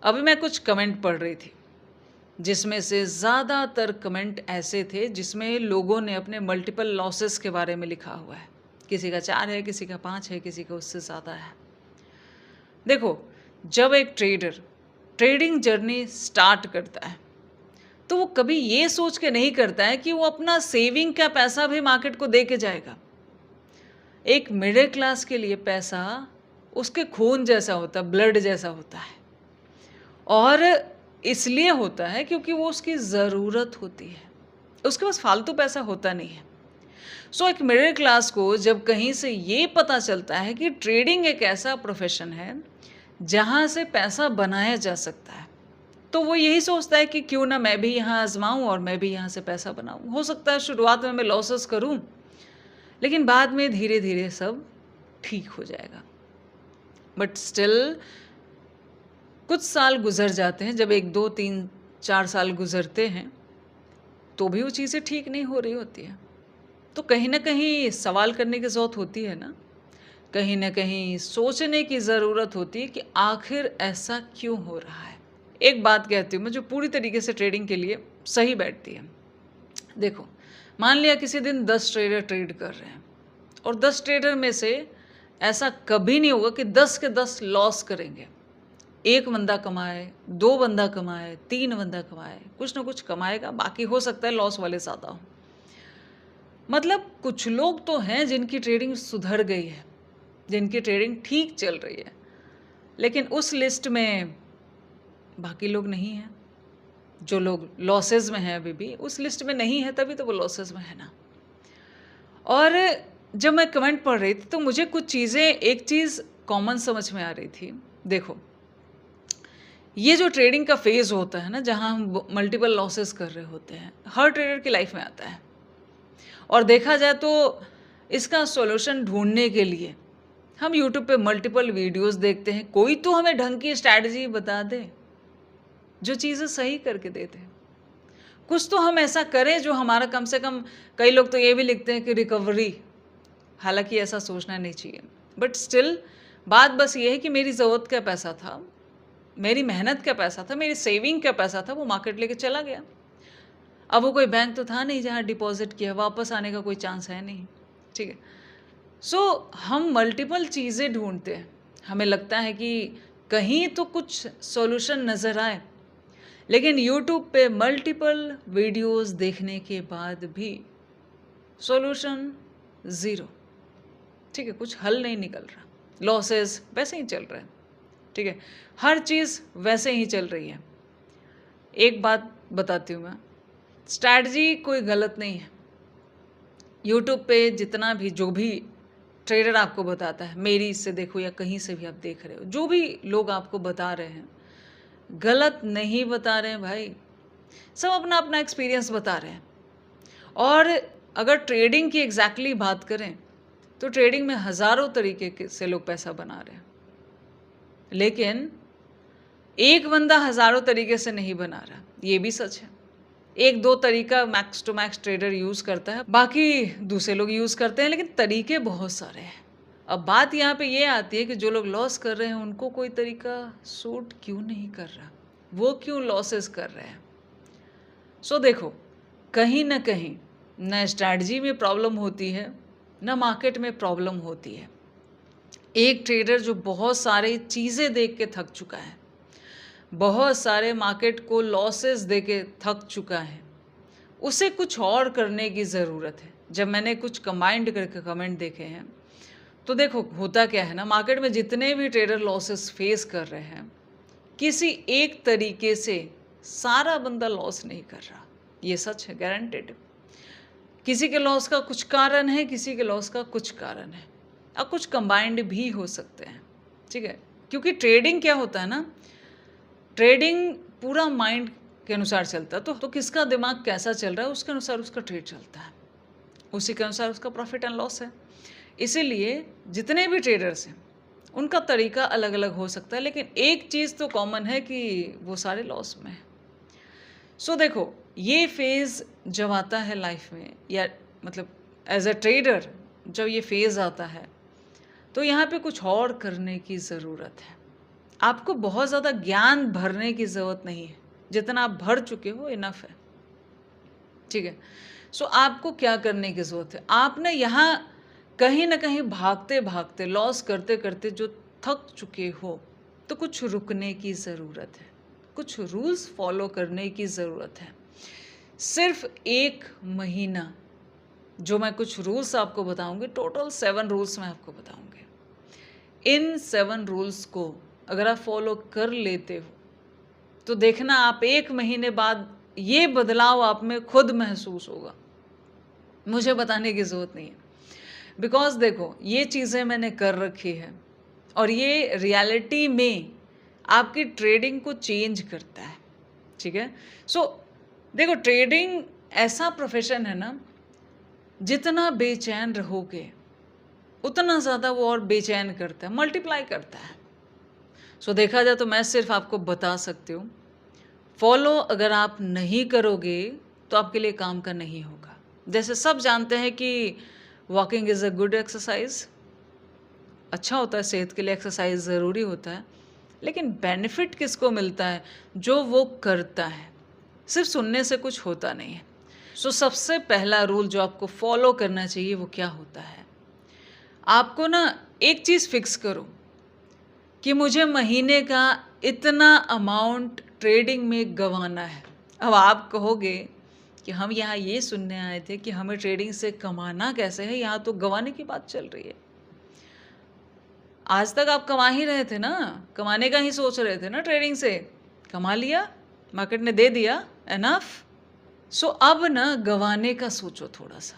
अभी मैं कुछ कमेंट पढ़ रही थी, जिसमें से ज़्यादातर कमेंट ऐसे थे जिसमें लोगों ने अपने मल्टीपल लॉसेस के बारे में लिखा हुआ है। किसी का 4 है, किसी का 5 है, किसी का उससे ज़्यादा है। देखो, जब एक ट्रेडर ट्रेडिंग जर्नी स्टार्ट करता है, तो वो कभी ये सोच के नहीं करता है कि वो अपना सेविंग का पैसा भी मार्केट को दे के जाएगा। एक मिडिल क्लास के लिए पैसा उसके खून जैसा होता है, ब्लड जैसा होता है। और इसलिए होता है क्योंकि वो उसकी ज़रूरत होती है, उसके पास फालतू पैसा होता नहीं है। सो एक मिडिल क्लास को जब कहीं से ये पता चलता है कि ट्रेडिंग एक ऐसा प्रोफेशन है जहाँ से पैसा बनाया जा सकता है, तो वो यही सोचता है कि क्यों ना मैं भी यहाँ आजमाऊँ और मैं भी यहाँ से पैसा बनाऊँ। हो सकता है शुरुआत में मैं लॉसेस करूँ, लेकिन बाद में धीरे धीरे सब ठीक हो जाएगा। बट स्टिल कुछ साल गुजर जाते हैं, जब 1, 2, 3, 4 साल गुजरते हैं, तो भी वो चीज़ें ठीक नहीं हो रही होती है। तो कहीं न कहीं सवाल करने की ज़रूरत होती है ना, कहीं न कहीं सोचने की ज़रूरत होती है कि आखिर ऐसा क्यों हो रहा है। एक बात कहती हूँ मैं जो पूरी तरीके से ट्रेडिंग के लिए सही बैठती है। देखो, मान लिया किसी दिन 10 ट्रेडर ट्रेड कर रहे हैं और 10 ट्रेडर में से ऐसा कभी नहीं होगा कि 10 के 10 लॉस करेंगे। 1 बंदा कमाए, 2 बंदा कमाए, 3 बंदा कमाए, कुछ ना कुछ कमाएगा, बाकी हो सकता है लॉस वाले ज़्यादा हों। मतलब कुछ लोग तो हैं जिनकी ट्रेडिंग सुधर गई है, जिनकी ट्रेडिंग ठीक चल रही है, लेकिन उस लिस्ट में बाकी लोग नहीं हैं। जो लोग लॉसेस में हैं अभी भी, उस लिस्ट में नहीं है, तभी तो वो लॉसेस में है ना। और जब मैं कमेंट पढ़ रही थी तो मुझे कुछ चीज़ें, एक चीज़ कॉमन समझ में आ रही थी। देखो, ये जो ट्रेडिंग का फेज़ होता है ना, जहाँ हम मल्टीपल लॉसेस कर रहे होते हैं, हर ट्रेडर की लाइफ में आता है। और देखा जाए तो इसका सॉल्यूशन ढूंढने के लिए हम यूट्यूब पे मल्टीपल वीडियोस देखते हैं। कोई तो हमें ढंग की स्ट्रैटेजी बता दे जो चीज़ें सही करके देते हैं। कुछ तो हम ऐसा करें जो हमारा कम से कम, कई लोग तो ये भी लिखते हैं कि रिकवरी, हालांकि ऐसा सोचना नहीं चाहिए, बट स्टिल बात बस ये है कि मेरी ज़रूरत का पैसा था, मेरी मेहनत का पैसा था, मेरी सेविंग का पैसा था, वो मार्केट लेके चला गया। अब वो कोई बैंक तो था नहीं जहाँ डिपॉजिट किया, वापस आने का कोई चांस है नहीं। ठीक है, सो हम मल्टीपल चीज़ें ढूंढते हैं, हमें लगता है कि कहीं तो कुछ सॉल्यूशन नज़र आए, लेकिन यूट्यूब पे मल्टीपल वीडियोस देखने के बाद भी सॉल्यूशन ज़ीरो। ठीक है, कुछ हल नहीं निकल रहा, लॉसेस वैसे ही चल रहे हैं। ठीक है, हर चीज़ वैसे ही चल रही है। एक बात बताती हूँ मैं, स्ट्रैटेजी कोई गलत नहीं है। यूट्यूब पे जितना भी, जो भी ट्रेडर आपको बताता है, मेरी से देखो या कहीं से भी आप देख रहे हो, जो भी लोग आपको बता रहे हैं, गलत नहीं बता रहे हैं भाई, सब अपना अपना एक्सपीरियंस बता रहे हैं। और अगर ट्रेडिंग की एग्जैक्टली बात करें तो ट्रेडिंग में हज़ारों तरीके से लोग पैसा बना रहे हैं, लेकिन एक बंदा हज़ारों तरीके से नहीं बना रहा, ये भी सच है। 1-2 तरीका max to max trader use करता है, बाकी दूसरे लोग यूज़ करते हैं, लेकिन तरीके बहुत सारे हैं। अब बात यहाँ पे ये आती है कि जो लोग लॉस कर रहे हैं उनको कोई तरीका सूट क्यों नहीं कर रहा, वो क्यों लॉसेस कर रहे हैं। सो देखो, कहीं ना कहीं न स्ट्रैटेजी में प्रॉब्लम होती है, न मार्केट में प्रॉब्लम होती है। एक ट्रेडर जो बहुत सारे चीज़ें देख के थक चुका है, बहुत सारे मार्केट को लॉसेस दे के थक चुका है, उसे कुछ और करने की ज़रूरत है। जब मैंने कुछ कंबाइंड करके कमेंट देखे हैं, तो देखो होता क्या है ना, मार्केट में जितने भी ट्रेडर लॉसेस फेस कर रहे हैं, किसी एक तरीके से सारा बंदा लॉस नहीं कर रहा, ये सच है, गारंटेड। किसी के लॉस का कुछ कारण है, किसी के लॉस का कुछ कारण है, और कुछ कंबाइंड भी हो सकते हैं। ठीक है, क्योंकि ट्रेडिंग क्या होता है ना, ट्रेडिंग पूरा माइंड के अनुसार चलता है। तो किसका दिमाग कैसा चल रहा है उसके अनुसार उसका ट्रेड चलता है, उसी के अनुसार उसका प्रॉफिट एंड लॉस है। इसीलिए जितने भी ट्रेडर्स हैं उनका तरीका अलग अलग हो सकता है, लेकिन एक चीज़ तो कॉमन है कि वो सारे लॉस में है। सो देखो, ये फेज़ जब आता है लाइफ में, या मतलब एज अ ट्रेडर जब ये फेज़ आता है, तो यहाँ पे कुछ और करने की ज़रूरत है। आपको बहुत ज़्यादा ज्ञान भरने की ज़रूरत नहीं है, जितना आप भर चुके हो इनफ है, ठीक है। सो आपको क्या करने की ज़रूरत है, आप ना यहाँ कहीं ना कहीं भागते भागते लॉस करते करते जो थक चुके हो, तो कुछ रुकने की ज़रूरत है, कुछ रूल्स फॉलो करने की ज़रूरत है। सिर्फ 1 महीना जो मैं कुछ रूल्स आपको बताऊंगी, टोटल 7 रूल्स मैं आपको बताऊंगी। इन 7 रूल्स को अगर आप फॉलो कर लेते हो तो देखना आप 1 महीने बाद ये बदलाव आप में खुद महसूस होगा, मुझे बताने की ज़रूरत नहीं है। बिकॉज देखो ये चीज़ें मैंने कर रखी है और ये रियलिटी में आपकी ट्रेडिंग को चेंज करता है, ठीक है। सो देखो ट्रेडिंग ऐसा प्रोफेशन है ना, जितना बेचैन रहोगे उतना ज़्यादा वो और बेचैन करता है, मल्टीप्लाई करता है। सो देखा जाए तो मैं सिर्फ आपको बता सकती हूँ, फॉलो अगर आप नहीं करोगे तो आपके लिए काम का नहीं होगा। जैसे सब जानते हैं कि walking is a good exercise, अच्छा होता है, सेहत के लिए एक्सरसाइज ज़रूरी होता है, लेकिन बेनिफिट किसको मिलता है, जो वो करता है। सिर्फ सुनने से कुछ होता नहीं है। सो सबसे पहला रूल जो आपको फॉलो करना चाहिए वो क्या होता है, आपको ना एक चीज़ फिक्स करो कि मुझे महीने का इतना अमाउंट ट्रेडिंग में गंवाना है। अब आप कहोगे कि हम यहाँ ये सुनने आए थे कि हमें ट्रेडिंग से कमाना कैसे है, यहाँ तो गंवाने की बात चल रही है। आज तक आप कमा ही रहे थे ना, कमाने का ही सोच रहे थे ना, ट्रेडिंग से कमा लिया, मार्केट ने दे दिया, एनफ। सो अब ना गंवाने का सोचो थोड़ा सा,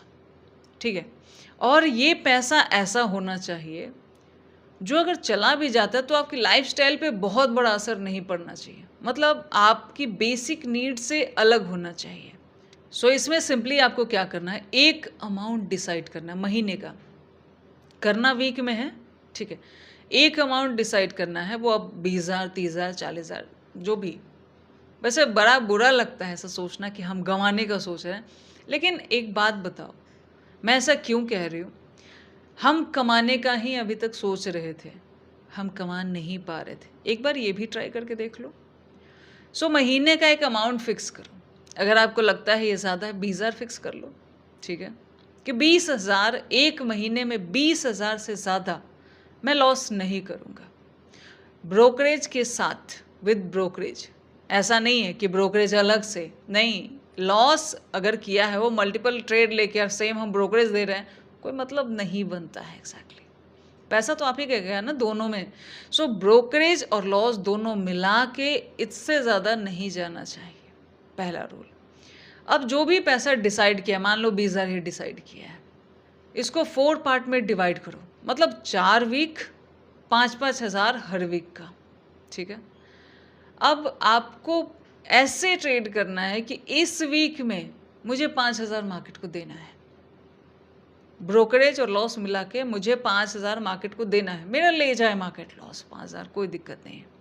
ठीक है। और ये पैसा ऐसा होना चाहिए जो अगर चला भी जाता है तो आपकी लाइफस्टाइल पे बहुत बड़ा असर नहीं पड़ना चाहिए, मतलब आपकी बेसिक नीड से अलग होना चाहिए। सो इसमें सिंपली आपको क्या करना है, एक अमाउंट डिसाइड करना है महीने का, करना वीक में है, ठीक है। एक अमाउंट डिसाइड करना है, वो अब 20,000 30,000 40,000 जो भी। वैसे बड़ा बुरा लगता है ऐसा सोचना कि हम गंवाने का सोच रहे हैं, लेकिन एक बात बताओ, मैं ऐसा क्यों कह रही हूँ, हम कमाने का ही अभी तक सोच रहे थे, हम कमा नहीं पा रहे थे। एक बार ये भी ट्राई करके देख लो। सो महीने का एक अमाउंट फिक्स करो, अगर आपको लगता है ये ज़्यादा है 20,000 फिक्स कर लो, ठीक है, कि 20,000 एक महीने में 20,000 से ज़्यादा मैं लॉस नहीं करूँगा। ब्रोकरेज के साथ, विद ब्रोकरेज, ऐसा नहीं है कि ब्रोकरेज अलग से, नहीं, लॉस अगर किया है वो मल्टीपल ट्रेड लेके सेम हम ब्रोकरेज दे रहे हैं, कोई मतलब नहीं बनता है एग्जैक्टली। पैसा तो आप ही का गया ना दोनों में। सो ब्रोकरेज और लॉस दोनों मिला के इससे ज़्यादा नहीं जाना चाहिए, पहला रूल। अब जो भी पैसा डिसाइड किया, मान लो 20,000 ही डिसाइड किया है, इसको 4 पार्ट में डिवाइड करो, मतलब 4 वीक 5-5 हज़ार हर वीक का, ठीक है। अब आपको ऐसे ट्रेड करना है कि इस वीक में मुझे 5,000 मार्केट को देना है, ब्रोकरेज और लॉस मिला के मुझे 5,000 मार्केट को देना है, मेरा ले जाए मार्केट लॉस 5,000, कोई दिक्कत नहीं है।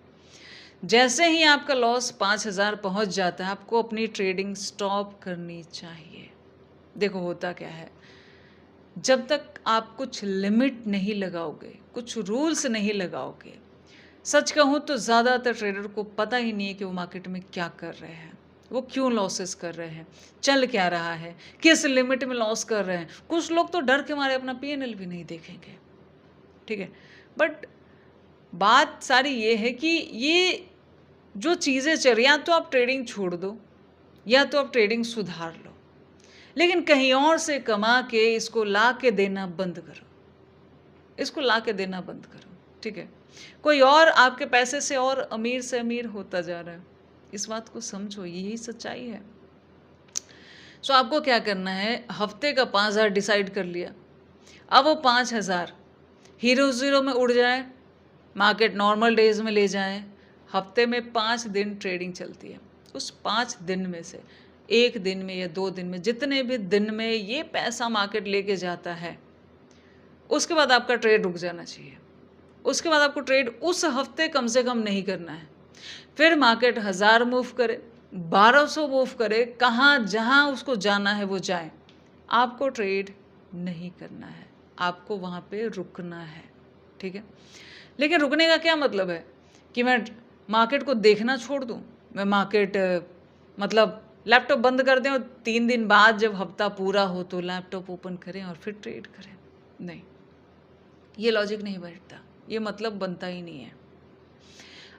जैसे ही आपका लॉस 5,000 पहुंच जाता है, आपको अपनी ट्रेडिंग स्टॉप करनी चाहिए। देखो होता क्या है, जब तक आप कुछ लिमिट नहीं लगाओगे, कुछ रूल्स नहीं लगाओगे, सच कहूँ तो ज़्यादातर ट्रेडर को पता ही नहीं है कि वो मार्केट में क्या कर रहे हैं, वो क्यों लॉसेस कर रहे हैं, चल क्या रहा है, किस लिमिट में लॉस कर रहे हैं। कुछ लोग तो डर के मारे अपना पीएनएल भी नहीं देखेंगे, ठीक है। बट बात सारी ये है कि ये जो चीज़ें चल रही, या तो आप ट्रेडिंग छोड़ दो या तो आप ट्रेडिंग सुधार लो, लेकिन कहीं और से कमा के इसको ला के देना बंद करो, इसको ला के देना बंद करो, ठीक है। कोई और आपके पैसे से और अमीर से अमीर होता जा रहा है, इस बात को समझो, यही सच्चाई है। सो आपको क्या करना है, हफ्ते का 5,000 डिसाइड कर लिया, अब वो 5,000 हीरो ज़ीरो में उड़ जाए, मार्केट नॉर्मल डेज में ले जाए। हफ्ते में 5 दिन ट्रेडिंग चलती है, उस 5 दिन में से एक दिन में या 2 दिन में, जितने भी दिन में ये पैसा मार्केट लेके जाता है, उसके बाद आपका ट्रेड रुक जाना चाहिए। उसके बाद आपको ट्रेड उस हफ्ते कम से कम नहीं करना है। फिर मार्केट 1,000 मूव करे, 1,200 मूव करे, कहाँ जहाँ उसको जाना है वो जाए, आपको ट्रेड नहीं करना है, आपको वहाँ पे रुकना है, ठीक है। लेकिन रुकने का क्या मतलब है कि मैं मार्केट को देखना छोड़ दूँ, मैं मार्केट मतलब लैपटॉप बंद कर दें और 3 दिन बाद जब हफ्ता पूरा हो तो लैपटॉप ओपन करें और फिर ट्रेड करें। नहीं, ये लॉजिक नहीं बैठता, ये मतलब बनता ही नहीं है।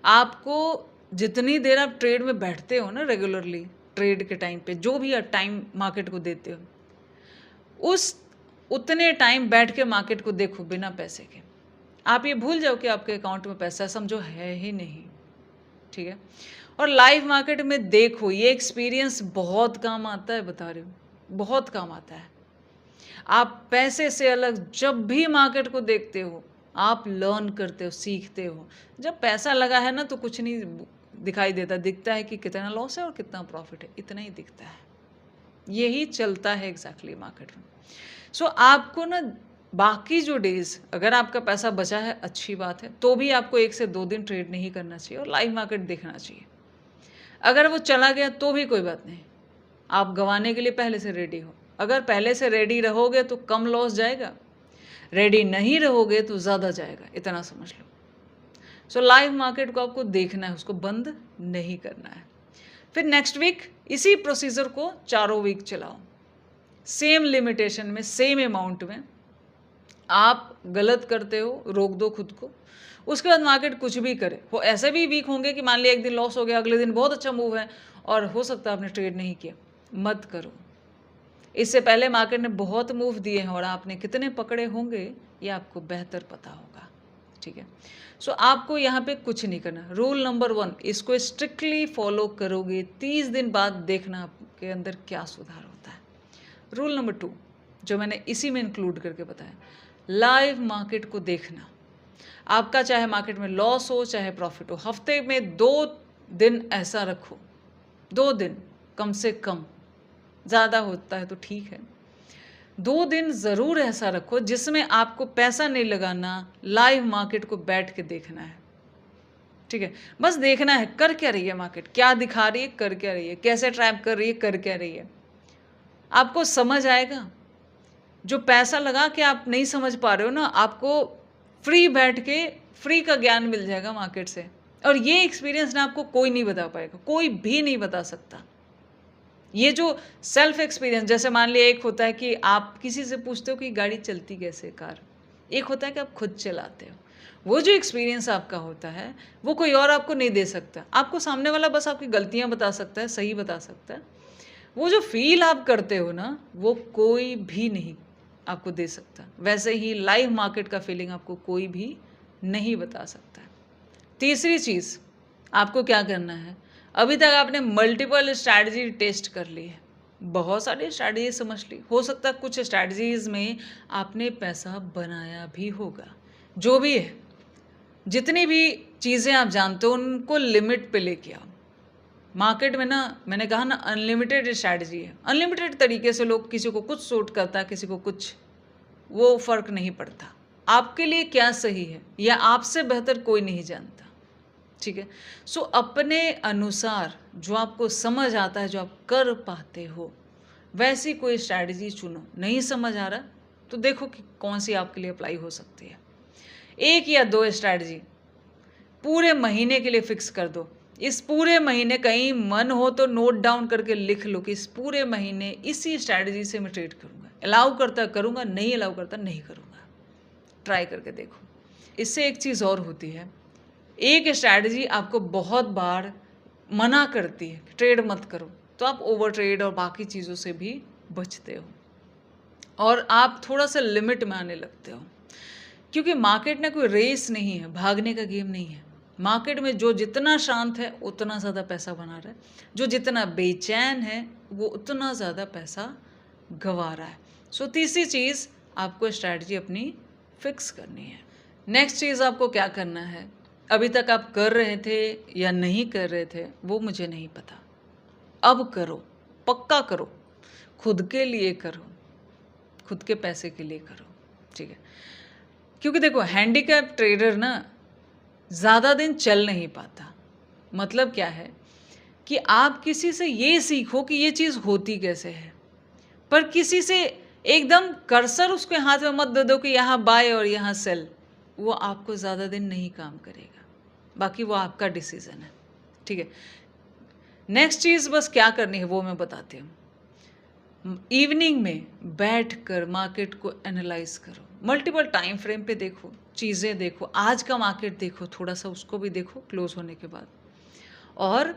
आपको जितनी देर आप ट्रेड में बैठते हो ना रेगुलरली, ट्रेड के टाइम पे जो भी आप टाइम मार्केट को देते हो, उस उतने टाइम बैठ के मार्केट को देखो बिना पैसे के। आप ये भूल जाओ कि आपके अकाउंट में पैसा समझो है ही नहीं, ठीक है। और लाइव मार्केट में देखो, ये एक्सपीरियंस बहुत काम आता है, बता रही हूँ, बहुत काम आता है। आप पैसे से अलग जब भी मार्केट को देखते हो, आप लर्न करते हो, सीखते हो। जब पैसा लगा है ना तो कुछ नहीं दिखाई देता, दिखता है कि कितना लॉस है और कितना प्रॉफिट है, इतना ही दिखता है। यही चलता है एग्जैक्टली मार्केट में। सो आपको ना बाकी जो डेज अगर आपका पैसा बचा है अच्छी बात है, तो भी आपको 1 से 2 दिन ट्रेड नहीं करना चाहिए और लाइव मार्केट देखना चाहिए। अगर वो चला गया तो भी कोई बात नहीं, आप गंवाने के लिए पहले से रेडी हो। अगर पहले से रेडी रहोगे तो कम लॉस जाएगा, रेडी नहीं रहोगे तो ज़्यादा जाएगा, इतना समझ लो। सो लाइव मार्केट को आपको देखना है, उसको बंद नहीं करना है। फिर नेक्स्ट वीक इसी प्रोसीजर को 4 वीक चलाओ, सेम लिमिटेशन में, सेम अमाउंट में। आप गलत करते हो, रोक दो खुद को। उसके बाद मार्केट कुछ भी करे, वो ऐसे भी वीक होंगे कि मान लिया एक दिन लॉस हो गया, अगले दिन बहुत अच्छा मूव है और हो सकता है आपने ट्रेड नहीं किया, मत करो। इससे पहले मार्केट ने बहुत मूव दिए हैं और आपने कितने पकड़े होंगे ये आपको बेहतर पता होगा, ठीक है। सो आपको यहाँ पे कुछ नहीं करना। रूल नंबर 1, इसको स्ट्रिक्टली फॉलो करोगे, 30 दिन बाद देखना आपके अंदर क्या सुधार होता है। रूल नंबर 2 जो मैंने इसी में इंक्लूड करके बताया, लाइव मार्केट को देखना। आपका चाहे मार्केट में लॉस हो चाहे प्रॉफिट हो, हफ्ते में 2 दिन ऐसा रखो, 2 दिन कम से कम, ज़्यादा होता है तो ठीक है, 2 दिन ज़रूर ऐसा रखो जिसमें आपको पैसा नहीं लगाना, लाइव मार्केट को बैठ के देखना है, ठीक है। बस देखना है कर क्या रही है मार्केट, क्या दिखा रही है, कर क्या रही है, कैसे ट्रैप कर रही है, कर क्या रही है, आपको समझ आएगा। जो पैसा लगा के आप नहीं समझ पा रहे हो ना, आपको फ्री बैठ के फ्री का ज्ञान मिल जाएगा मार्केट से। और ये एक्सपीरियंस ना आपको कोई नहीं बता पाएगा, कोई भी नहीं बता सकता। ये जो सेल्फ एक्सपीरियंस, जैसे मान लिया एक होता है कि आप किसी से पूछते हो कि गाड़ी चलती कैसे कार, एक होता है कि आप खुद चलाते हो। वो जो एक्सपीरियंस आपका होता है वो कोई और आपको नहीं दे सकता। आपको सामने वाला बस आपकी गलतियां बता सकता है, सही बता सकता है। वो जो फील आप करते हो ना, वो कोई भी नहीं आपको दे सकता। वैसे ही लाइव मार्केट का फीलिंग आपको कोई भी नहीं बता सकता। तीसरी चीज़ आपको क्या करना है, अभी तक आपने मल्टीपल स्ट्रैटेजी टेस्ट कर ली है, बहुत सारी स्ट्रैटेजी समझ ली, हो सकता है कुछ स्ट्रैटेजीज में आपने पैसा बनाया भी होगा। जो भी है, जितनी भी चीज़ें आप जानते हो उनको लिमिट पे लेके आओ। मार्केट में ना, मैंने कहा ना, अनलिमिटेड स्ट्रैटेजी है, अनलिमिटेड तरीके से लोग, किसी को कुछ सूट करता है, किसी को कुछ, वो फ़र्क नहीं पड़ता। आपके लिए क्या सही है या आपसे बेहतर कोई नहीं जानता, ठीक है। सो अपने अनुसार जो आपको समझ आता है, जो आप कर पाते हो, वैसी कोई स्ट्रैटेजी चुनो। नहीं समझ आ रहा तो देखो कि कौन सी आपके लिए अप्लाई हो सकती है। 1 या 2 स्ट्रैटेजी पूरे महीने के लिए फिक्स कर दो। इस पूरे महीने कहीं मन हो तो नोट डाउन करके लिख लो कि इस पूरे महीने इसी स्ट्रैटेजी से मैं ट्रेड करूँगा। अलाउ करता करूँगा, नहीं अलाउ करता नहीं करूँगा। ट्राई करके देखो। इससे एक चीज़ और होती है, एक स्ट्रैटेजी आपको बहुत बार मना करती है ट्रेड मत करो, तो आप ओवर ट्रेड और बाकी चीज़ों से भी बचते हो और आप थोड़ा सा लिमिट में आने लगते हो। क्योंकि मार्केट ना कोई रेस नहीं है, भागने का गेम नहीं है। मार्केट में जो जितना शांत है उतना ज़्यादा पैसा बना रहा है, जो जितना बेचैन है वो उतना ज़्यादा पैसा गंवा रहा है। सो तीसरी चीज़, आपको स्ट्रैटेजी अपनी फिक्स करनी है। नेक्स्ट चीज़ आपको क्या करना है, अभी तक आप कर रहे थे या नहीं कर रहे थे वो मुझे नहीं पता, अब करो, पक्का करो, खुद के लिए करो, खुद के पैसे के लिए करो, ठीक है। क्योंकि देखो, हैंडीकैप ट्रेडर ना ज़्यादा दिन चल नहीं पाता। मतलब क्या है कि आप किसी से ये सीखो कि ये चीज़ होती कैसे है, पर किसी से एकदम कर्सर उसके हाथ में मत दे दो कि यहाँ बाय और यहाँ सेल, वो आपको ज़्यादा दिन नहीं काम करेगा। बाकी वो आपका डिसीज़न है, ठीक है। नेक्स्ट चीज़ बस क्या करनी है वो मैं बताती हूँ। इवनिंग में बैठकर मार्केट को एनालाइज करो, मल्टीपल टाइम फ्रेम पे देखो, चीज़ें देखो, आज का मार्केट देखो, थोड़ा सा उसको भी देखो क्लोज होने के बाद, और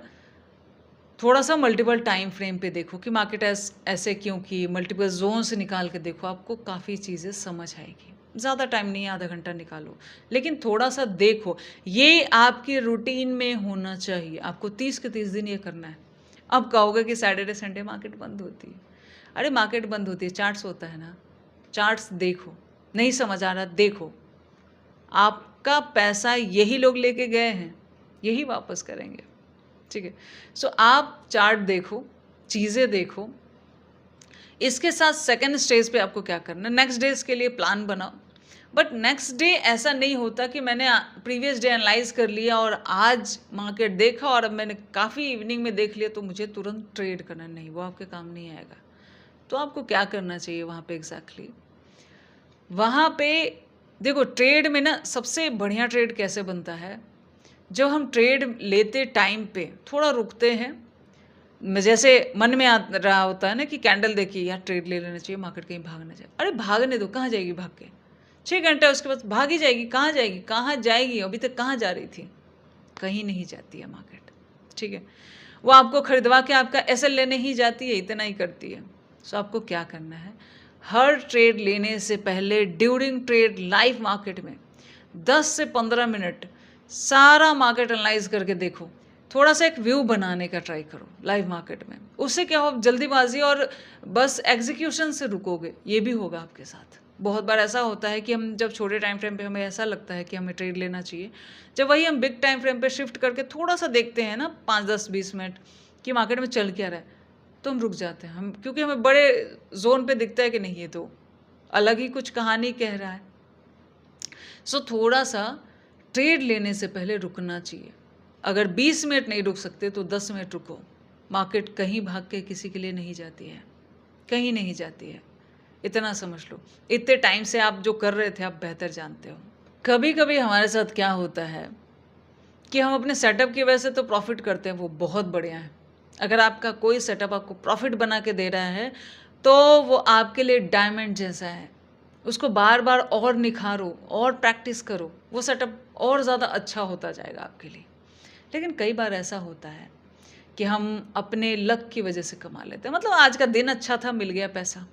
थोड़ा सा मल्टीपल टाइम फ्रेम पे देखो कि मार्केट ऐसे क्यों की, मल्टीपल जोन से निकाल के देखो, आपको काफ़ी चीज़ें समझ आएगी। ज़्यादा टाइम नहीं है, आधा घंटा निकालो, लेकिन थोड़ा सा देखो। ये आपकी रूटीन में होना चाहिए, आपको 30 के 30 दिन ये करना है। अब कहोगे कि सैटरडे संडे मार्केट बंद होती है। अरे मार्केट बंद होती है, चार्ट्स होता है ना, चार्ट्स देखो, नहीं समझ आ रहा देखो, आपका पैसा यही लोग लेके गए हैं, यही वापस करेंगे, ठीक है। सो आप चार्ट देखो, चीज़ें देखो, इसके साथ सेकंड स्टेज पे आपको क्या करना है, नेक्स्ट डेज के लिए प्लान बनाओ। बट नेक्स्ट डे ऐसा नहीं होता कि मैंने प्रीवियस डे एनालाइज कर लिया और आज मार्केट देखा और अब मैंने काफ़ी इवनिंग में देख लिया तो मुझे तुरंत ट्रेड करना, नहीं, वो आपके काम नहीं आएगा। तो आपको क्या करना चाहिए वहाँ पे एग्जैक्टली, वहाँ पे देखो, ट्रेड में ना सबसे बढ़िया ट्रेड कैसे बनता है, जब हम ट्रेड लेते टाइम पे थोड़ा रुकते हैं, जैसे मन में आ रहा होता है ना कि कैंडल देखिए यार ट्रेड ले लेना चाहिए, मार्केट कहीं भाग ना जाए। अरे भागने दो, कहाँ जाएगी भाग के, 6 घंटे उसके बाद भाग ही जाएगी, कहाँ जाएगी, कहाँ जाएगी, अभी तक कहाँ जा रही थी, कहीं नहीं जाती है मार्केट, ठीक है। वो आपको खरीदवा के आपका एसएल लेने ही जाती है, इतना ही करती है। सो आपको क्या करना है, हर ट्रेड लेने से पहले ड्यूरिंग ट्रेड लाइव मार्केट में 10 से 15 मिनट सारा मार्केट एनालाइज करके देखो, थोड़ा सा एक व्यू बनाने का ट्राई करो लाइव मार्केट में। उससे क्या हो, जल्दीबाजी और बस एग्जीक्यूशन से रुकोगे, ये भी होगा आपके साथ। बहुत बार ऐसा होता है कि हम जब छोटे टाइम फ्रेम पे हमें ऐसा लगता है कि हमें ट्रेड लेना चाहिए, जब वही हम बिग टाइम फ्रेम पे शिफ्ट करके थोड़ा सा देखते हैं ना 5-10-20 मिनट कि मार्केट में चल क्या रहा है, तो हम रुक जाते हैं, हम, क्योंकि हमें बड़े जोन पे दिखता है कि नहीं ये तो अलग ही कुछ कहानी कह रहा है। सो थोड़ा सा ट्रेड लेने से पहले रुकना चाहिए। अगर 20 मिनट नहीं रुक सकते तो 10 मिनट रुको। मार्केट कहीं भाग के किसी के लिए नहीं जाती है, कहीं नहीं जाती है, इतना समझ लो। इतने टाइम से आप जो कर रहे थे आप बेहतर जानते हो। कभी कभी हमारे साथ क्या होता है कि हम अपने सेटअप की वजह से तो प्रॉफिट करते हैं, वो बहुत बढ़िया है। अगर आपका कोई सेटअप आपको प्रॉफिट बना के दे रहा है तो वो आपके लिए डायमंड जैसा है, उसको बार बार और निखारो और प्रैक्टिस करो, वो सेटअप और ज़्यादा अच्छा होता जाएगा आपके लिए। लेकिन कई बार ऐसा होता है कि हम अपने लक की वजह से कमा लेते हैं, मतलब आज का दिन अच्छा था मिल गया पैसा।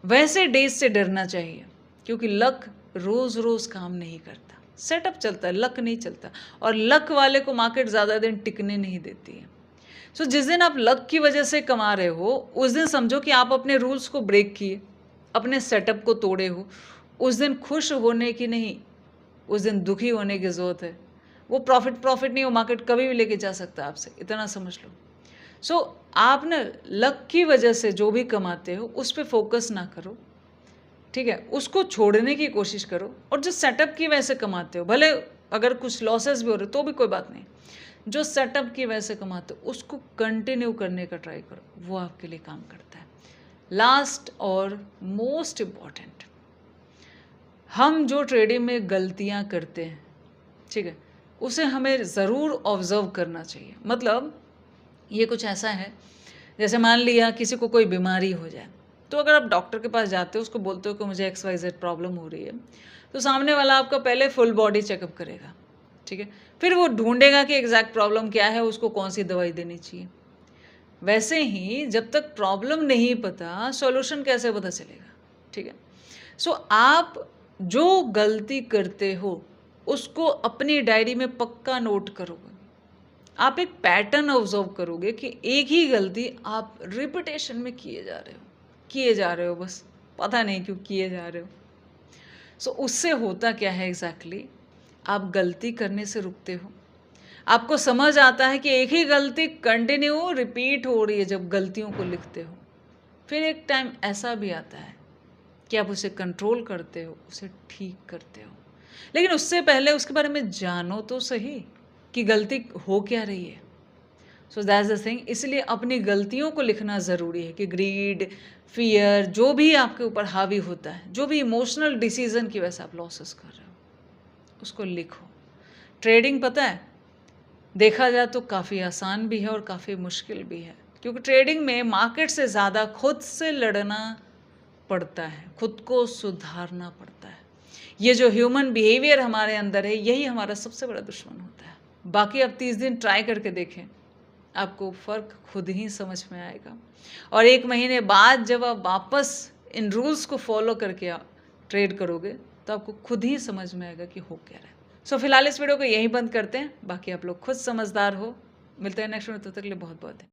वैसे डेज से डरना चाहिए, क्योंकि लक रोज़ रोज़ काम नहीं करता, सेटअप चलता है, लक नहीं चलता, और लक वाले को मार्केट ज़्यादा दिन टिकने नहीं देती है। सो जिस दिन आप लक की वजह से कमा रहे हो उस दिन समझो कि आप अपने रूल्स को ब्रेक किए, अपने सेटअप को तोड़े हो। उस दिन खुश होने की नहीं, उस दिन दुखी होने की ज़रूरत है। वो प्रॉफिट नहीं, वो मार्केट कभी भी लेके जा सकता है आपसे, इतना समझ लो। सो आप ना लक की वजह से जो भी कमाते हो उस पर फोकस ना करो, ठीक है, उसको छोड़ने की कोशिश करो। और जो सेटअप की वजह से कमाते हो, भले अगर कुछ लॉसेस भी हो रहे तो भी कोई बात नहीं, जो सेटअप की वजह से कमाते हो उसको कंटिन्यू करने का ट्राई करो, वो आपके लिए काम करता है। लास्ट और मोस्ट इम्पॉर्टेंट, हम जो ट्रेडिंग में गलतियां करते हैं, ठीक है, उसे हमें ज़रूर ऑब्जर्व करना चाहिए। मतलब ये कुछ ऐसा है, जैसे मान लिया किसी को कोई बीमारी हो जाए, तो अगर आप डॉक्टर के पास जाते हो, उसको बोलते हो कि मुझे XYZ प्रॉब्लम हो रही है, तो सामने वाला आपका पहले फुल बॉडी चेकअप करेगा, ठीक है, फिर वो ढूंढेगा कि एग्जैक्ट प्रॉब्लम क्या है, उसको कौन सी दवाई देनी चाहिए। वैसे ही जब तक प्रॉब्लम नहीं पता, सॉल्यूशन कैसे पता चलेगा, ठीक है। सो आप जो गलती करते हो उसको अपनी डायरी में पक्का नोट करोगे, आप एक पैटर्न ऑब्जर्व करोगे कि एक ही गलती आप रिपीटेशन में किए जा रहे हो, बस पता नहीं क्यों किए जा रहे हो। सो उससे होता क्या है एग्जैक्टली, आप गलती करने से रुकते हो, आपको समझ आता है कि एक ही गलती कंटिन्यू रिपीट हो रही है। जब गलतियों को लिखते हो, फिर एक टाइम ऐसा भी आता है कि आप उसे कंट्रोल करते हो, उसे ठीक करते हो। लेकिन उससे पहले उसके बारे में जानो तो सही कि गलती हो क्या रही है। सो दैट्स द थिंग, इसलिए अपनी गलतियों को लिखना ज़रूरी है कि ग्रीड, फियर, जो भी आपके ऊपर हावी होता है, जो भी इमोशनल डिसीजन की वजह से आप लॉसेस कर रहे हो, उसको लिखो ट्रेडिंग पता है, देखा जाए तो काफ़ी आसान भी है और काफ़ी मुश्किल भी है, क्योंकि ट्रेडिंग में मार्केट से ज़्यादा खुद से लड़ना पड़ता है, खुद को सुधारना पड़ता है। ये जो ह्यूमन बिहेवियर हमारे अंदर है, यही हमारा सबसे बड़ा दुश्मन होता है। बाकी आप 30 दिन ट्राई करके देखें, आपको फ़र्क खुद ही समझ में आएगा। और 1 महीने बाद जब आप वापस इन रूल्स को फॉलो करके ट्रेड करोगे, तो आपको खुद ही समझ में आएगा कि हो क्या रहा है। सो फिलहाल इस वीडियो को यहीं बंद करते हैं, बाकी आप लोग खुद समझदार हो। मिलते हैं नेक्स्ट वीडियो, तब तक के लिए बहुत बहुत